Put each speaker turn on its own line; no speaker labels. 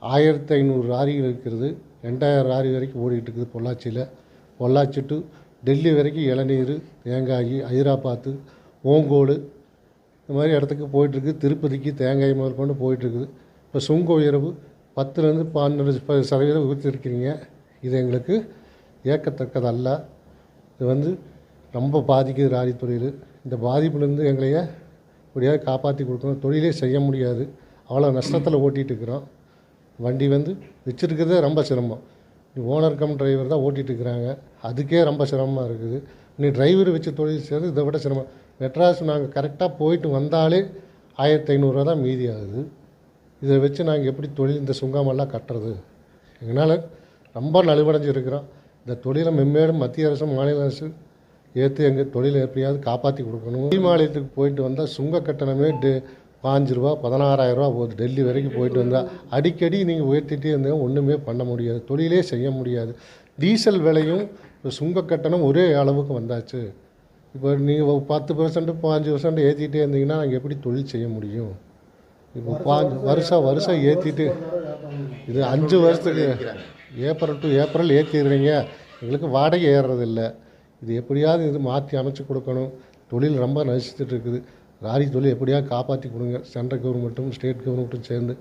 1500 லாரிகள் இருக்கிறது. 2000 லாரி வரைக்கும் ஓடிட்டு இருக்குது பொள்ளாச்சியில். பொள்ளாச்சி டு டெல்லி வரைக்கும் இளநீர், தேங்காய், ஹைதராபாத்து, ஓங்கோல் இந்த மாதிரி இடத்துக்கு போயிட்டுருக்கு. திருப்பதிக்கு தேங்காய் முதல் கொண்டு போயிட்டுருக்குது. இப்போ சுங்க உயர்வு 10லேருந்து 12% உயர்த்திருக்கிறீங்க. இது எங்களுக்கு ஏற்கத்தக்கதல்ல. இது ரொம்ப பாதிக்குது லாரி தொழில். இந்த பாதிப்புலேருந்து எங்களையே எப்படியாவது காப்பாற்றி கொடுக்கணும். தொழிலே செய்ய முடியாது, அவ்வளோ நஷ்டத்தில் ஓட்டிகிட்டு இருக்கிறோம். வண்டி வச்சுருக்கிறதே ரொம்ப சிரமம். ஓனர் கம் டிரைவர் தான் ஓட்டிகிட்டு இருக்கிறாங்க. அதுக்கே ரொம்ப சிரமமாக இருக்குது. நீ டிரைவர் வச்சு தொழில் செய்கிறது இதை விட சிரமம். மெட்ராஸ் நாங்கள் கரெக்டாக போயிட்டு வந்தாலே 1500 தான் மீதி ஆகுது. இதை வச்சு நாங்கள் எப்படி தொழில் இந்த சுங்கமெல்லாம் கட்டுறது? எங்களால் ரொம்ப நலிவடைஞ்சிருக்கிறோம். இந்த தொழிலை மென்மேலும் மத்திய அரசு, மாநில அரசு ஏற்று எங்கள் தொழிலை எப்படியாவது காப்பாற்றி கொடுக்கணும். மாநிலத்துக்கு போயிட்டு வந்தால் சுங்க கட்டணமே 5 ரூபா 16,000 போகுது. டெல்லி வரைக்கும் போயிட்டு வந்தால் அடிக்கடி நீங்கள் உயர்த்திட்டே இருந்தால் ஒன்றுமே பண்ண முடியாது, தொழிலே செய்ய முடியாது. டீசல் விலையும் சுங்க கட்டணம் ஒரே அளவுக்கு வந்தாச்சு. இப்போ நீங்கள் 10% 5% ஏற்றிட்டே இருந்தீங்கன்னா நாங்கள் எப்படி தொழில் செய்ய முடியும்? இப்போ வருஷம் ஏற்றிட்டு இது 5 வருஷத்துக்கு ஏப்ரல் டு ஏப்ரல் ஏற்றிடுறீங்க. எங்களுக்கு வாடகை ஏறுறதில்ல. இது எப்படியாவது இது மாற்றி அமைச்சு கொடுக்கணும். தொழில் ரொம்ப நசிச்சுட்டு இருக்குது. லாரி தொழில் எப்படியாவது காப்பாற்றி கொடுங்க. சென்ட்ரல் கவர்மெண்ட்டும் ஸ்டேட் கவர்மெண்ட்டும் சேர்ந்து